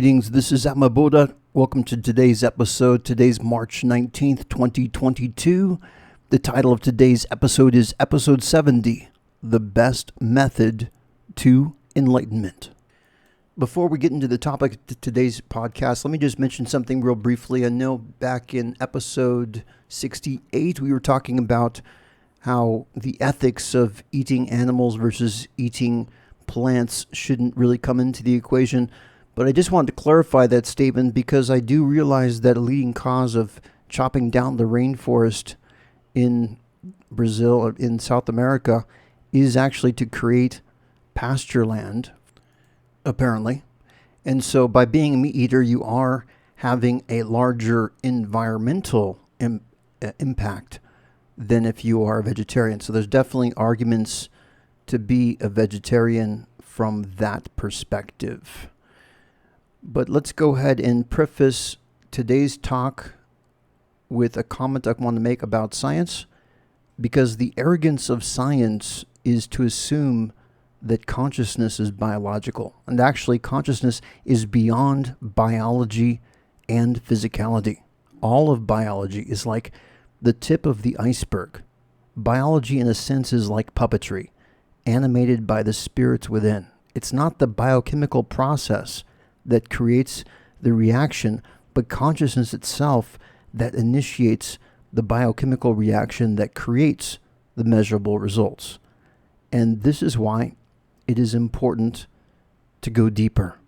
Greetings, this is Atma Buddha. Welcome to today's episode. Today's March 19th, 2022. The title of today's episode is Episode 70, The Best Method to Enlightenment. Before we get into the topic of today's podcast, let me just mention something real briefly. I know back in episode 68, we were talking about how the ethics of eating animals versus eating plants shouldn't really come into the equation. But I just wanted to clarify that statement because I do realize that a leading cause of chopping down the rainforest in Brazil or in South America is actually to create pasture land, apparently. And so by being a meat eater, you are having a larger environmental impact than if you are a vegetarian. So there's definitely arguments to be a vegetarian from that perspective. But let's go ahead and preface today's talk with a comment I want to make about science, because the arrogance of science is to assume that consciousness is biological. And actually, consciousness is beyond biology and physicality. All of biology is like the tip of the iceberg. Biology, in a sense, is like puppetry, animated by the spirits within. It's not the biochemical process that creates the reaction, but consciousness itself that initiates the biochemical reaction that creates the measurable results. And this is why it is important to go deeper.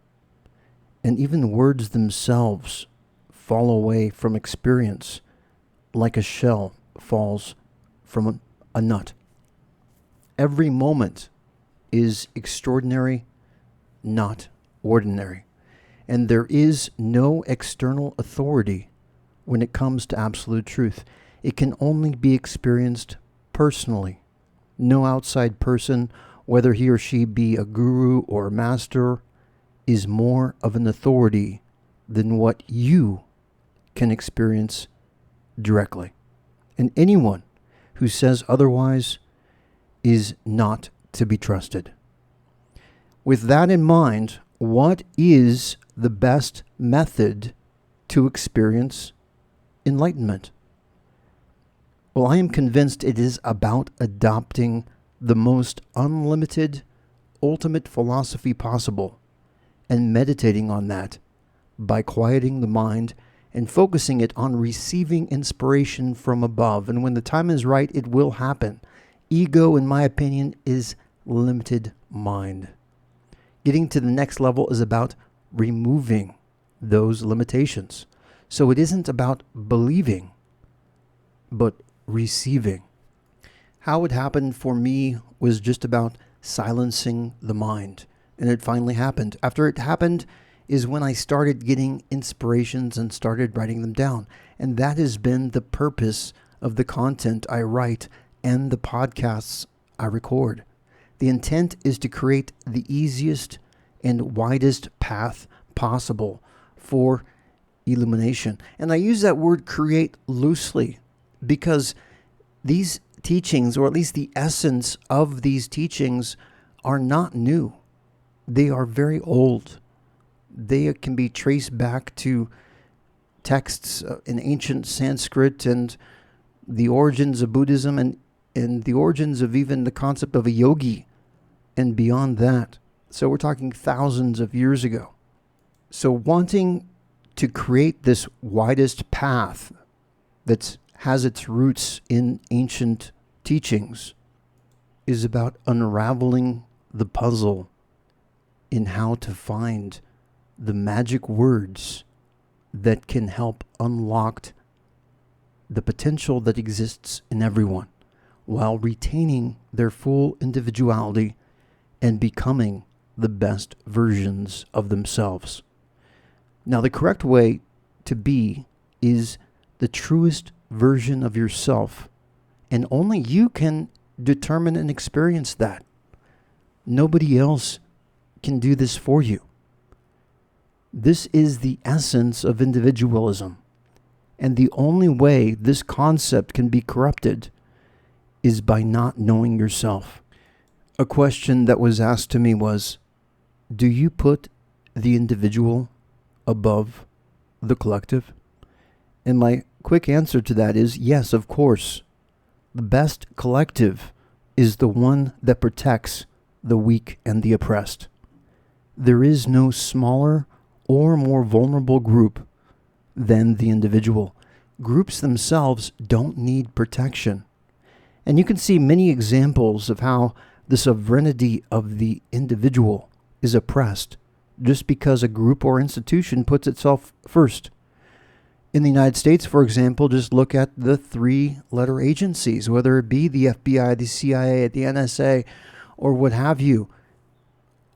And even words themselves fall away from experience like a shell falls from a nut. Every moment is extraordinary, not ordinary. And there is no external authority when it comes to absolute truth. It can only be experienced personally. No outside person, whether he or she be a guru or a master, is more of an authority than what you can experience directly. And anyone who says otherwise is not to be trusted. With that in mind, what is the best method to experience enlightenment? Well, I am convinced it is about adopting the most unlimited, ultimate philosophy possible and meditating on that by quieting the mind and focusing it on receiving inspiration from above. And when the time is right, it will happen. Ego, in my opinion, is limited mind. Getting to the next level is about removing those limitations. So it isn't about believing, but receiving. How it happened for me was just about silencing the mind. And it finally happened. After it happened is when I started getting inspirations and started writing them down. And that has been the purpose of the content I write and the podcasts I record. The intent is to create the easiest and widest path possible for illumination. And I use that word create loosely because these teachings, or at least the essence of these teachings, are not new. They are very old. They can be traced back to texts in ancient Sanskrit and the origins of Buddhism and the origins of even the concept of a yogi and beyond that. So we're talking thousands of years ago. So wanting to create this widest path that has its roots in ancient teachings is about unraveling the puzzle in how to find the magic words that can help unlock the potential that exists in everyone while retaining their full individuality and becoming the best versions of themselves. Now, the correct way to be is the truest version of yourself, and only you can determine and experience that. Nobody else can do this for you. This is the essence of individualism, and the only way this concept can be corrupted is by not knowing yourself. A question that was asked to me was, do you put the individual above the collective? And my quick answer to that is yes, of course. The best collective is the one that protects the weak and the oppressed. There is no smaller or more vulnerable group than the individual. Groups themselves don't need protection. And you can see many examples of how the sovereignty of the individual is oppressed just because a group or institution puts itself first. In the United States, for example, just look at the 3-letter agencies, whether it be the FBI, the CIA, the NSA, or what have you.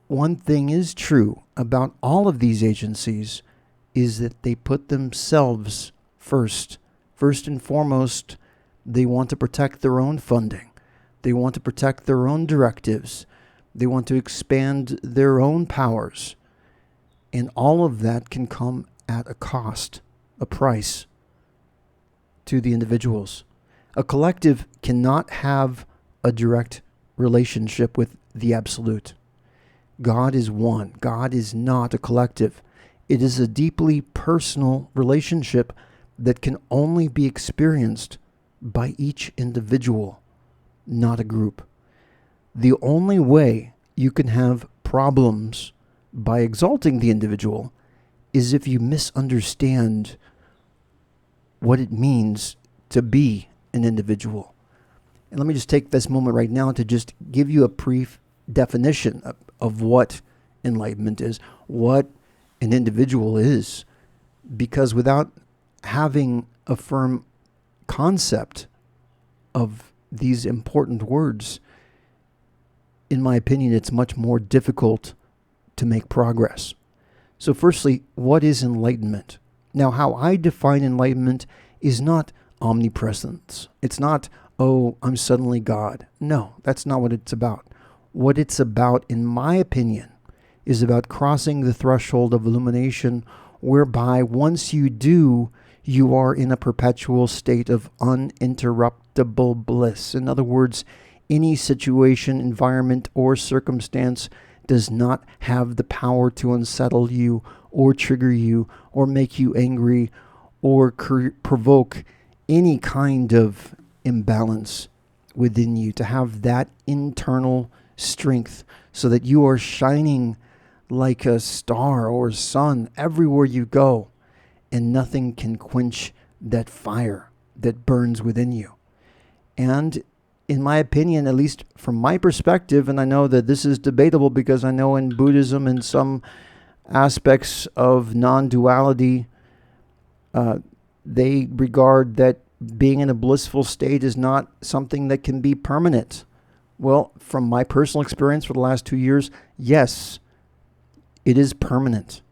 One thing is true about all of these agencies is that they put themselves first. First and foremost, they want to protect their own funding. They want to protect their own directives. They want to expand their own powers. And all of that can come at a cost, a price to the individuals. A collective cannot have a direct relationship with the absolute. God is one. God is not a collective. It is a deeply personal relationship that can only be experienced by each individual, not a group. The only way you can have problems by exalting the individual is if you misunderstand what it means to be an individual. And let me just take this moment right now to just give you a brief definition of what enlightenment is, what an individual is. Because without having a firm concept of these important words, in my opinion, it's much more difficult to make progress. So firstly, what is enlightenment? Now, how I define enlightenment is not omnipresence. It's not, oh, I'm suddenly God. No, that's not what it's about. What it's about, in my opinion, is about crossing the threshold of illumination, whereby once you do, you are in a perpetual state of uninterruptible bliss. In other words, any situation, environment, or circumstance does not have the power to unsettle you or trigger you or make you angry or provoke any kind of imbalance within you, to have that internal strength so that you are shining like a star or sun everywhere you go, and nothing can quench that fire that burns within you. And in my opinion, at least from my perspective, and I know that this is debatable because I know in Buddhism and some aspects of non-duality, they regard that being in a blissful state is not something that can be permanent. Well, from my personal experience for the last 2 years, yes, it is permanent.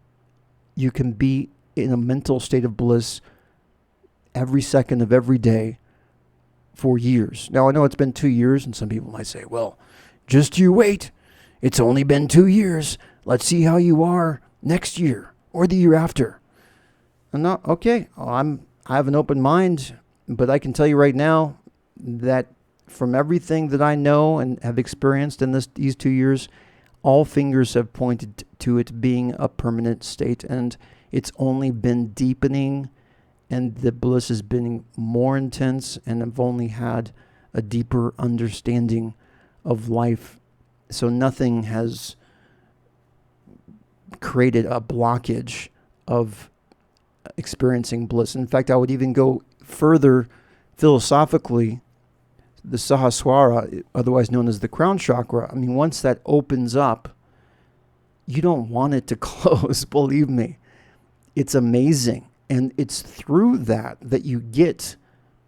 You can be in a mental state of bliss every second of every day for years. Now, I know it's been 2 years, and some people might say, well, just you wait. It's only been 2 years. Let's see how you are next year or the year after. And not, okay, I have an open mind, but I can tell you right now that from everything that I know and have experienced in these 2 years, all fingers have pointed to it being a permanent state, and it's only been deepening, and the bliss has been more intense, and I've only had a deeper understanding of life. So nothing has created a blockage of experiencing bliss. In fact, I would even go further philosophically. The Sahasrara, otherwise known as the crown chakra, I mean, once that opens up, you don't want it to close, believe me. It's amazing. And it's through that you get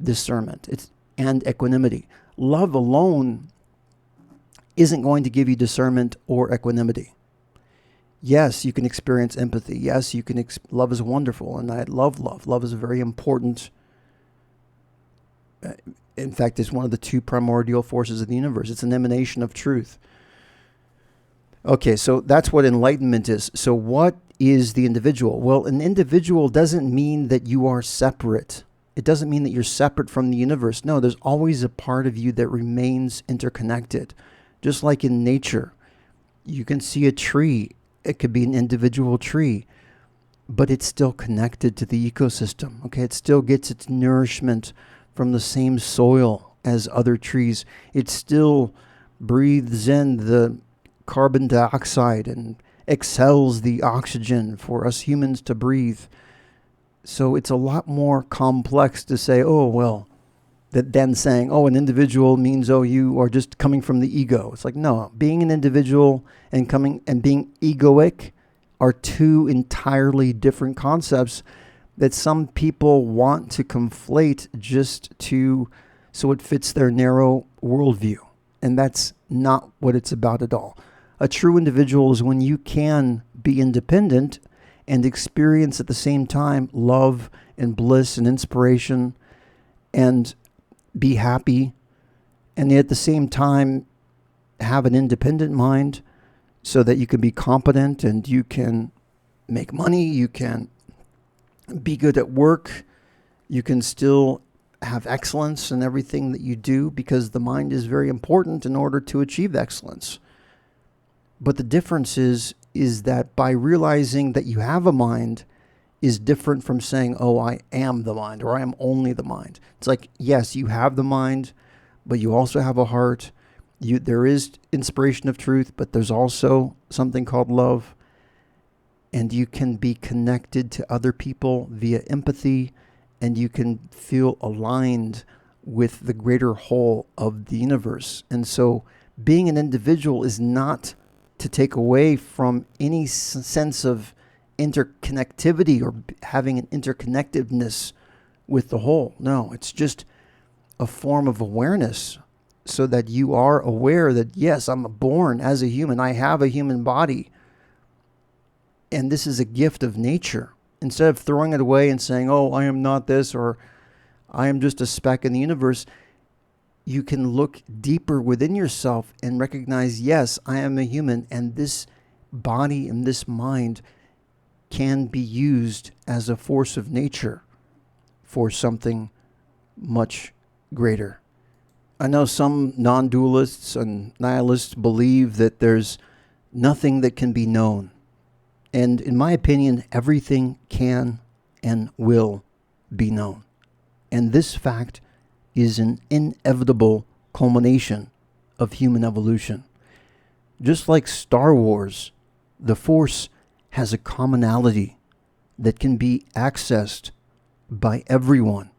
discernment and equanimity. Love alone isn't going to give you discernment or equanimity. Yes, you can experience empathy. Yes, you can. Love is wonderful, and I love love. Love is a very important. In fact, it's one of the two primordial forces of the universe. It's an emanation of truth. Okay, so that's what enlightenment is. So what is the individual? Well, an individual doesn't mean that you are separate. It doesn't mean that you're separate from the universe. No, there's always a part of you that remains interconnected. Just like in nature, you can see a tree. It could be an individual tree. but it's still connected to the ecosystem. Okay, it still gets its nourishment from the same soil as other trees. It still breathes in the carbon dioxide and exhales the oxygen for us humans to breathe. So it's a lot more complex to say, oh, well, that than saying, oh, an individual means, oh, you are just coming from the ego. It's like, no, being an individual and coming and being egoic are two entirely different concepts that some people want to conflate just to so it fits their narrow worldview. And that's not what it's about at all. A true individual is when you can be independent and experience at the same time love and bliss and inspiration and be happy, and yet at the same time have an independent mind so that you can be competent and you can make money, you can be good at work, you can still have excellence in everything that you do, because the mind is very important in order to achieve excellence. But the difference is that by realizing that you have a mind is different from saying, oh, I am the mind, or I am only the mind. It's like, yes, you have the mind, but you also have a heart. There is inspiration of truth, but there's also something called love. And you can be connected to other people via empathy, and you can feel aligned with the greater whole of the universe. And so being an individual is not to take away from any sense of interconnectivity or having an interconnectedness with the whole. No, it's just a form of awareness, so that you are aware that, yes, I'm born as a human. I have a human body. And this is a gift of nature. Instead of throwing it away and saying, oh, I am not this, or I am just a speck in the universe, you can look deeper within yourself and recognize, yes, I am a human, and this body and this mind can be used as a force of nature for something much greater. I know some non-dualists and nihilists believe that there's nothing that can be known. And in my opinion, everything can and will be known. And this fact is an inevitable culmination of human evolution. Just like Star Wars, the Force has a commonality that can be accessed by everyone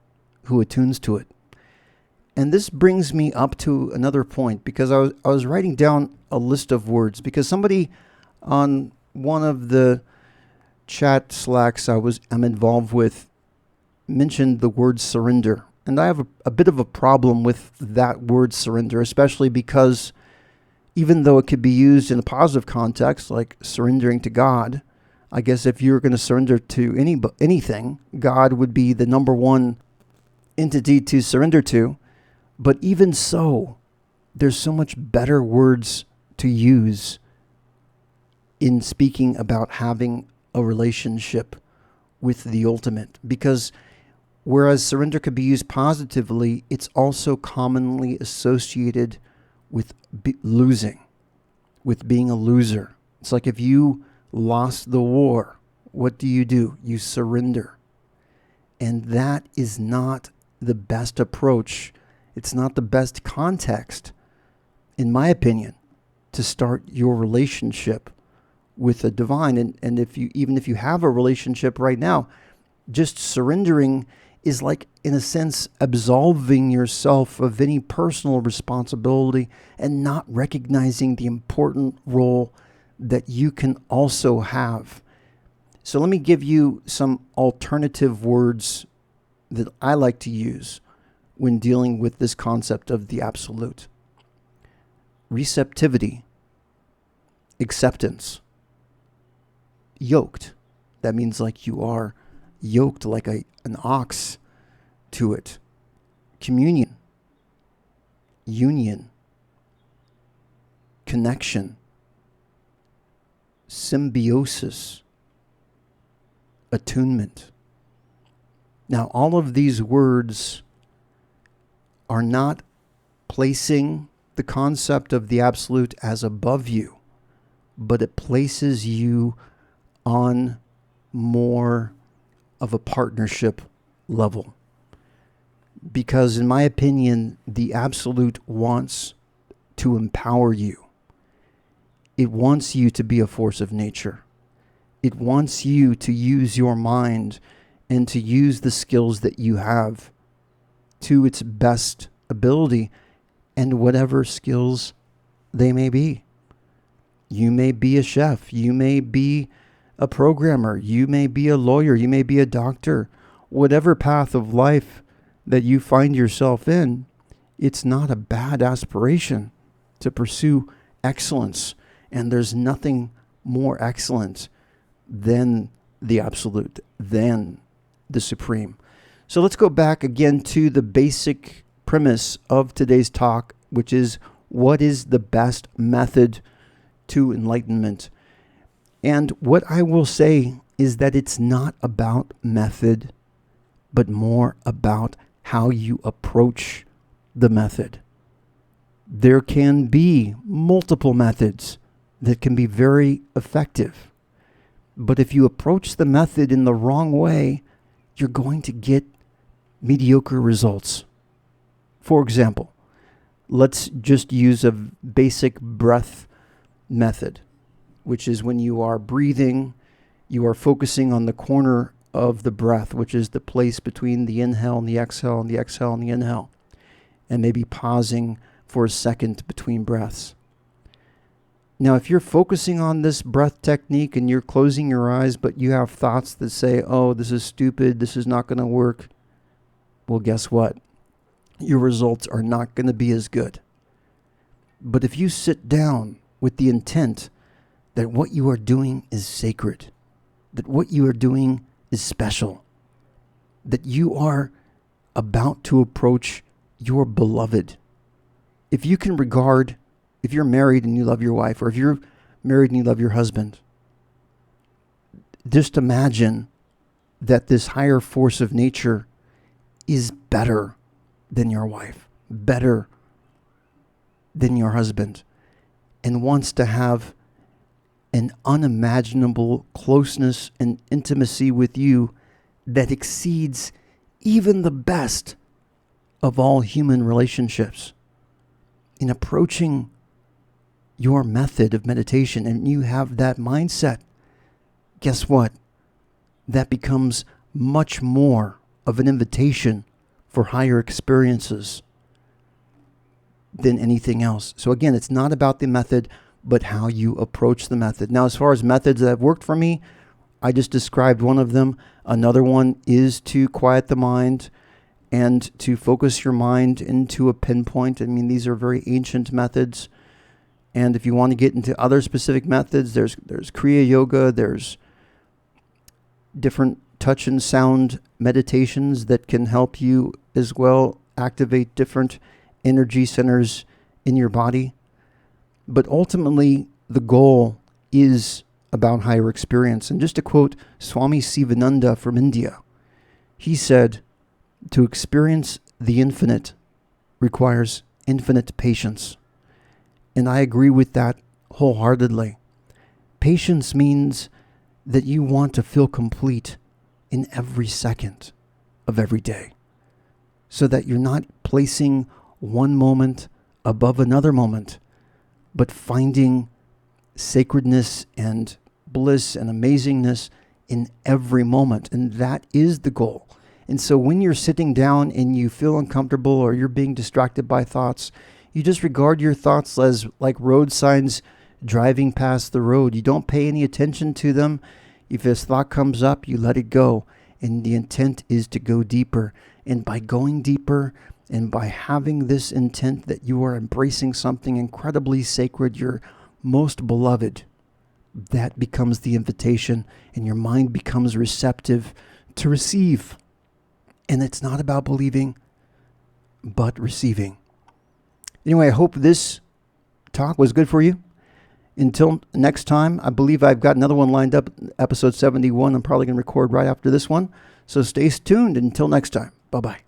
who attunes to it. And this brings me up to another point, because I was writing down a list of words, because somebody on one of the chat slacks I'm involved with mentioned the word surrender. And I have a bit of a problem with that word surrender, especially because even though it could be used in a positive context, like surrendering to God, I guess if you're going to surrender to anything, God would be the number one entity to surrender to. But even so, there's so much better words to use in speaking about having a relationship with the ultimate. Because whereas surrender could be used positively, it's also commonly associated with losing, with being a loser. It's like if you lost the war, what do? You surrender. And that is not the best approach. It's not the best context, in my opinion, to start your relationship with the divine. And if you have a relationship right now, just surrendering is like, in a sense, absolving yourself of any personal responsibility and not recognizing the important role that you can also have. So let me give you some alternative words that I like to use when dealing with this concept of the absolute. Receptivity, acceptance, yoked. That means like you are yoked like an ox to it. Communion, union, connection, symbiosis, attunement. Now, all of these words are not placing the concept of the absolute as above you, but it places you on more of a partnership level. Because in my opinion, the absolute wants to empower you. It wants you to be a force of nature. It wants you to use your mind and to use the skills that you have to its best ability, and whatever skills they may be. You may be a chef. You may be a programmer. You may be a lawyer. You may be a doctor. Whatever path of life that you find yourself in, it's not a bad aspiration to pursue excellence. And there's nothing more excellent than the absolute, than the supreme. So let's go back again to the basic premise of today's talk, which is, what is the best method to enlightenment? And what I will say is that it's not about method, but more about how you approach the method. There can be multiple methods that can be very effective. But if you approach the method in the wrong way, you're going to get mediocre results. For example, let's just use a basic breath method, which is when you are breathing, you are focusing on the corner of the breath, which is the place between the inhale and the exhale, and the exhale and the inhale, and maybe pausing for a second between breaths. Now, if you're focusing on this breath technique and you're closing your eyes, but you have thoughts that say, oh, this is stupid, this is not going to work, well, guess what? Your results are not going to be as good. But if you sit down with the intent that what you are doing is sacred, that what you are doing is special, that you are about to approach your beloved. If you can regard, if you're married and you love your wife, or if you're married and you love your husband, just imagine that this higher force of nature is better than your wife, better than your husband, and wants to have an unimaginable closeness and intimacy with you that exceeds even the best of all human relationships. In approaching your method of meditation and you have that mindset, guess what? That becomes much more of an invitation for higher experiences than anything else. So again, it's not about the method, but how you approach the method. Now, as far as methods that have worked for me, I just described one of them. Another one is to quiet the mind and to focus your mind into a pinpoint. I mean, these are very ancient methods. And if you want to get into other specific methods, there's Kriya Yoga, there's different touch and sound meditations that can help you as well activate different energy centers in your body. But ultimately, the goal is about higher experience. And just to quote Swami Sivananda from India, he said, to experience the infinite requires infinite patience. And I agree with that wholeheartedly. Patience means that you want to feel complete in every second of every day, so that you're not placing one moment above another moment, but finding sacredness and bliss and amazingness in every moment. And that is the goal. And so when you're sitting down and you feel uncomfortable or you're being distracted by thoughts, you just regard your thoughts as like road signs driving past the road. You don't pay any attention to them. If this thought comes up, you let it go. And the intent is to go deeper. And by going deeper and by having this intent that you are embracing something incredibly sacred, your most beloved, that becomes the invitation, and your mind becomes receptive to receive. And it's not about believing, but receiving. Anyway, I hope this talk was good for you. Until next time, I believe I've got another one lined up, episode 71. I'm probably going to record right after this one. So stay tuned. Until next time, bye-bye.